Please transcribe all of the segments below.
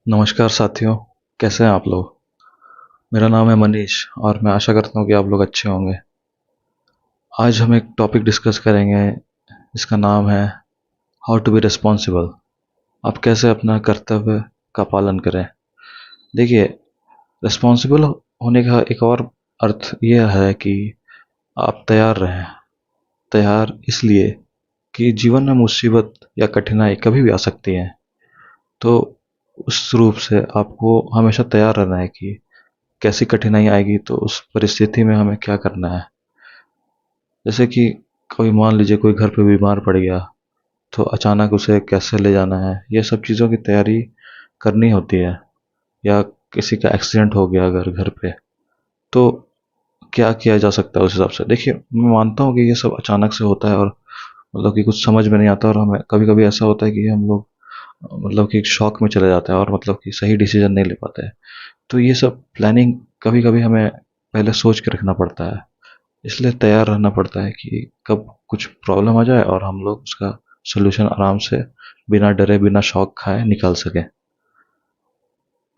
नमस्कार साथियों, कैसे हैं आप लोग? मेरा नाम है मनीष और मैं आशा करता हूँ कि आप लोग अच्छे होंगे। आज हम एक टॉपिक डिस्कस करेंगे, इसका नाम है हाउ टू बी रिस्पॉन्सिबल। आप कैसे अपना कर्तव्य का पालन करें। देखिए, रिस्पॉन्सिबल होने का एक और अर्थ यह है कि आप तैयार रहें। तैयार इसलिए कि जीवन में मुसीबत या कठिनाई कभी भी आ सकती है, तो उस रूप से आपको हमेशा तैयार रहना है कि कैसी कठिनाई आएगी तो उस परिस्थिति में हमें क्या करना है। जैसे कि कोई मान लीजिए कोई घर पे बीमार पड़ गया, तो अचानक उसे कैसे ले जाना है, ये सब चीज़ों की तैयारी करनी होती है। या किसी का एक्सीडेंट हो गया अगर घर पे, तो क्या किया जा सकता है उस हिसाब से। देखिए, मैं मानता हूँ कि ये सब अचानक से होता है और मतलब कि कुछ समझ में नहीं आता, और हमें कभी कभी ऐसा होता है कि हम लोग मतलब कि शॉक में चले जाते हैं और मतलब कि सही डिसीजन नहीं ले पाते हैं। तो ये सब प्लानिंग कभी कभी हमें पहले सोच के रखना पड़ता है। इसलिए तैयार रहना पड़ता है कि कब कुछ प्रॉब्लम आ जाए और हम लोग उसका सॉल्यूशन आराम से बिना डरे बिना शॉक खाए निकाल सकें।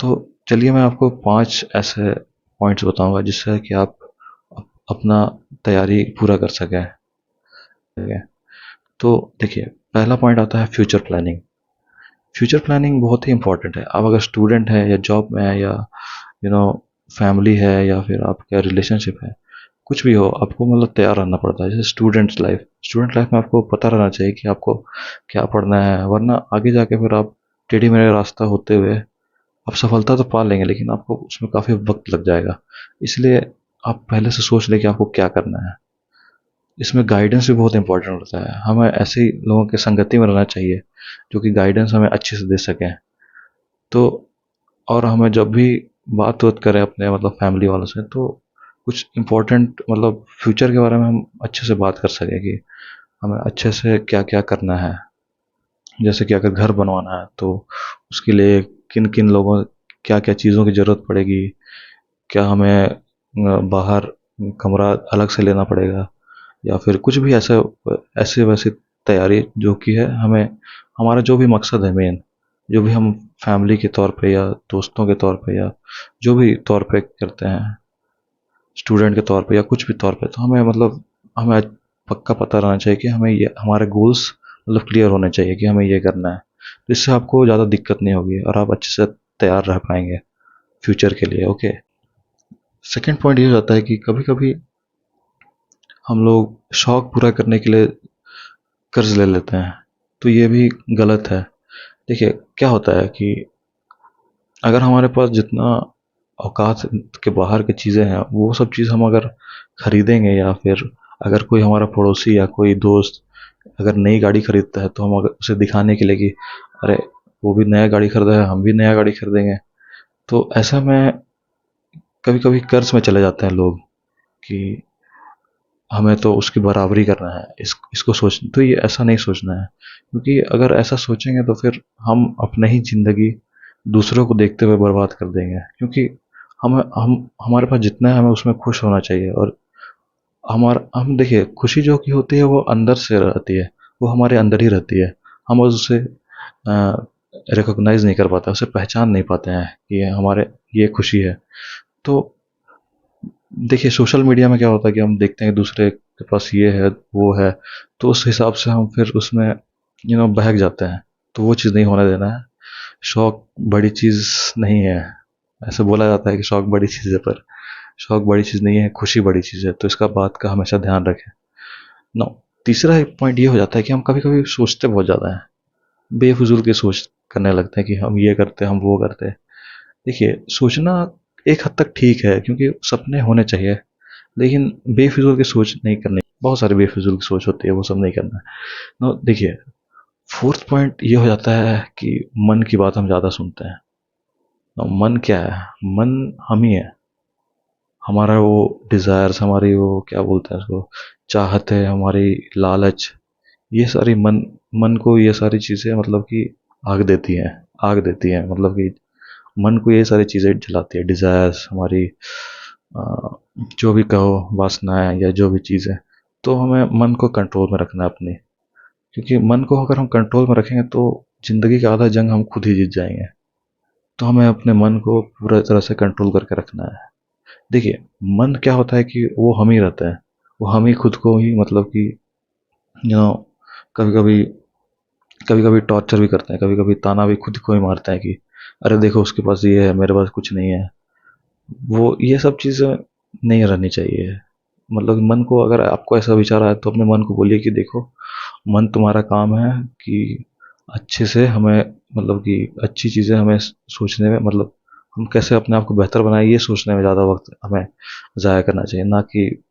तो चलिए, मैं आपको 5 ऐसे पॉइंट्स बताऊंगा जिससे कि आप अपना तैयारी पूरा कर सकें। तो देखिए, पहला पॉइंट आता है फ्यूचर प्लानिंग। फ्यूचर प्लानिंग बहुत ही इंपॉर्टेंट है। आप अगर स्टूडेंट हैं या जॉब में है या यू नो फैमिली है या फिर आपका रिलेशनशिप है, कुछ भी हो, आपको मतलब तैयार रहना पड़ता है। जैसे स्टूडेंट लाइफ में आपको पता रहना चाहिए कि आपको क्या पढ़ना है, वरना आगे जाके फिर आप टेढ़ी मेढ़े रास्ता होते हुए आप सफलता तो पा लेंगे, लेकिन आपको उसमें काफ़ी वक्त लग जाएगा। इसलिए आप पहले से सोच लें कि आपको क्या करना है। इसमें गाइडेंस भी बहुत इंपॉर्टेंट होता है। हमें ऐसे ही लोगों के संगति में रहना चाहिए जो कि गाइडेंस हमें अच्छे से दे सकें। तो और हमें जब भी बात वत करें अपने मतलब फैमिली वालों से, तो कुछ इम्पोर्टेंट मतलब फ्यूचर के बारे में हम अच्छे से बात कर सकें कि हमें अच्छे से क्या क्या करना है। जैसे कि अगर घर बनवाना है तो उसके लिए किन किन लोगों क्या क्या चीज़ों की ज़रूरत पड़ेगी। क्या हमें बाहर कमरा अलग से लेना पड़ेगा, या फिर कुछ भी ऐसा ऐसे वैसे तैयारी जो कि है हमें, हमारा जो भी मकसद है मेन, जो भी हम फैमिली के तौर पे या दोस्तों के तौर पे या जो भी तौर पे करते हैं, स्टूडेंट के तौर पे या कुछ भी तौर पे, तो हमें मतलब हमें पक्का पता रहना चाहिए कि हमें ये हमारे गोल्स मतलब क्लियर होने चाहिए कि हमें ये करना है। तो इससे आपको ज़्यादा दिक्कत नहीं होगी और आप अच्छे से तैयार रह पाएंगे फ्यूचर के लिए। ओके। सेकेंड पॉइंट ये हो जाता है कि कभी कभी हम लोग शौक पूरा करने के लिए कर्ज ले लेते हैं, तो ये भी गलत है। देखिए, क्या होता है कि अगर हमारे पास जितना औकात के बाहर की चीज़ें हैं, वो सब चीज़ हम अगर खरीदेंगे, या फिर अगर कोई हमारा पड़ोसी या कोई दोस्त अगर नई गाड़ी खरीदता है, तो हम अगर उसे दिखाने के लिए कि अरे वो भी नया गाड़ी खरीदा है, हम भी नया गाड़ी खरीदेंगे, तो ऐसा में कभी कभी कर्ज में चले जाते हैं लोग कि हमें तो उसकी बराबरी करना है। इसको सोच तो ये ऐसा नहीं सोचना है, क्योंकि अगर ऐसा सोचेंगे तो फिर हम अपनी ही ज़िंदगी दूसरों को देखते हुए बर्बाद कर देंगे। क्योंकि हम हमारे पास जितना है हमें उसमें खुश होना चाहिए। और हम देखिए, खुशी जो की होती है वो अंदर से रहती है, वो हमारे अंदर ही रहती है। हम उसे रिकॉग्नाइज नहीं कर पाते, उसे पहचान नहीं पाते हैं कि ये हमारे ये खुशी है। तो देखिए, सोशल मीडिया में क्या होता है कि हम देखते हैं कि दूसरे के पास ये है वो है, तो उस हिसाब से हम फिर उसमें बहक जाते हैं। तो वो चीज़ नहीं होने देना है। शौक बड़ी चीज़ नहीं है। ऐसे बोला जाता है कि शौक बड़ी चीज़ है, पर शौक बड़ी चीज़ नहीं है, खुशी बड़ी चीज़ है। तो इसका बात का हमेशा ध्यान रखें। नो, तीसरा एक पॉइंट ये हो जाता है कि हम कभी कभी सोचते बहुत ज़्यादा हैं, बेफिजूल की सोच करने लगते हैं कि हम ये करते हैं हम वो करते हैं। देखिए, सोचना एक हद तक ठीक है, क्योंकि सपने होने चाहिए, लेकिन बेफिजूल की सोच नहीं करनी। बहुत सारी बेफिजूल की सोच होती है, वो सब नहीं करना है। तो देखिए, फोर्थ पॉइंट ये हो जाता है कि मन की बात हम ज़्यादा सुनते हैं। तो मन क्या है? मन हम ही है। हमारा वो डिज़ायर्स, हमारी वो क्या बोलते हैं उसको, चाहत है, हमारी लालच, ये सारी मन मन को ये सारी चीज़ें मतलब कि आग देती हैं। आग देती हैं मतलब कि मन को ये सारी चीज़ें जलाती है, डिज़ायर्स हमारी, अ, जो भी कहो, वासनाएं या जो भी चीज़ें। तो हमें मन को कंट्रोल में रखना है अपनी, क्योंकि मन को अगर हम कंट्रोल में रखेंगे तो ज़िंदगी का आधा जंग हम खुद ही जीत जाएंगे। तो हमें अपने मन को पूरा तरह से कंट्रोल करके रखना है। देखिए, मन क्या होता है कि वो हम ही रहते हैं, वो हम ही खुद को ही मतलब कि यू नो कभी कभी कभी कभी टॉर्चर भी करते हैं, कभी कभी ताना भी खुद को ही मारते हैं कि अरे देखो उसके पास ये है, मेरे पास कुछ नहीं है। वो ये सब चीज़ें नहीं रहनी चाहिए। मतलब मन को, अगर आपको ऐसा विचार आए तो अपने मन को बोलिए कि देखो, मन तुम्हारा काम है कि अच्छे से हमें, मतलब कि अच्छी चीज़ें हमें सोचने में, मतलब हम कैसे अपने आप को बेहतर बनाए ये सोचने में ज़्यादा वक्त हमें ज़ाया करना चाहिए, ना कि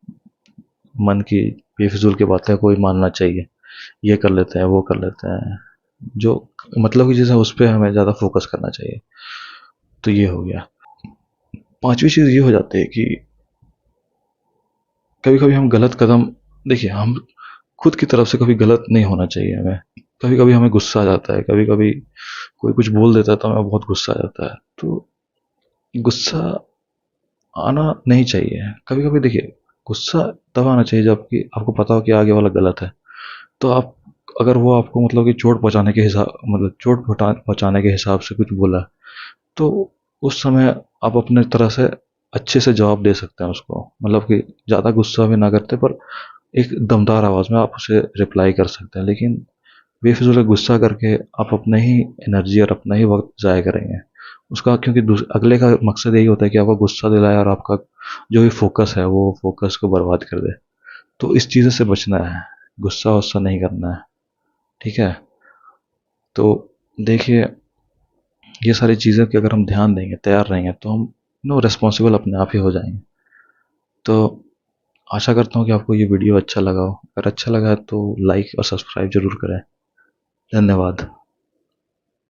मन की बेफिजूल की बातें कोई मानना चाहिए। ये कर लेते हैं, वो कर लेते हैं, जो मतलब की चीज़ है उस पर हमें ज़्यादा फोकस करना चाहिए। तो ये हो गया। पांचवी चीज़ ये हो जाती है कि कभी कभी हम गलत कदम, देखिए हम खुद की तरफ से कभी गलत नहीं होना चाहिए हमें। कभी कभी हमें गुस्सा आ जाता है, कभी कभी कोई कुछ बोल देता है तो हमें बहुत गुस्सा आ जाता है। तो गुस्सा आना नहीं चाहिए। कभी कभी देखिए, गुस्सा तब आना चाहिए जब कि आपको पता हो कि आगे वाला गलत है। तो आप, अगर वो आपको मतलब कि चोट पहुंचाने के हिसाब, मतलब पहुंचाने के हिसाब से कुछ बोला, तो उस समय आप अपने तरह से अच्छे से जवाब दे सकते हैं उसको। मतलब कि ज़्यादा गुस्सा भी ना करते, पर एक दमदार आवाज़ में आप उसे रिप्लाई कर सकते हैं। लेकिन बेफिजूल का गुस्सा करके आप अपने ही एनर्जी और अपना ही वक्त ज़ाया करेंगे उसका, क्योंकि अगले का मकसद यही होता है कि आपको गुस्सा दिलाए और आपका जो भी फोकस है वो फोकस को बर्बाद कर दे। तो इस चीज़ से बचना है, गुस्सा वुस्सा नहीं करना है। ठीक है। तो देखिए, ये सारी चीज़ें की अगर हम ध्यान देंगे, तैयार रहेंगे, तो हम रिस्पॉन्सिबल अपने आप ही हो जाएंगे। तो आशा करता हूँ कि आपको ये वीडियो अच्छा लगा हो। अगर अच्छा लगा है तो लाइक और सब्सक्राइब जरूर करें। धन्यवाद।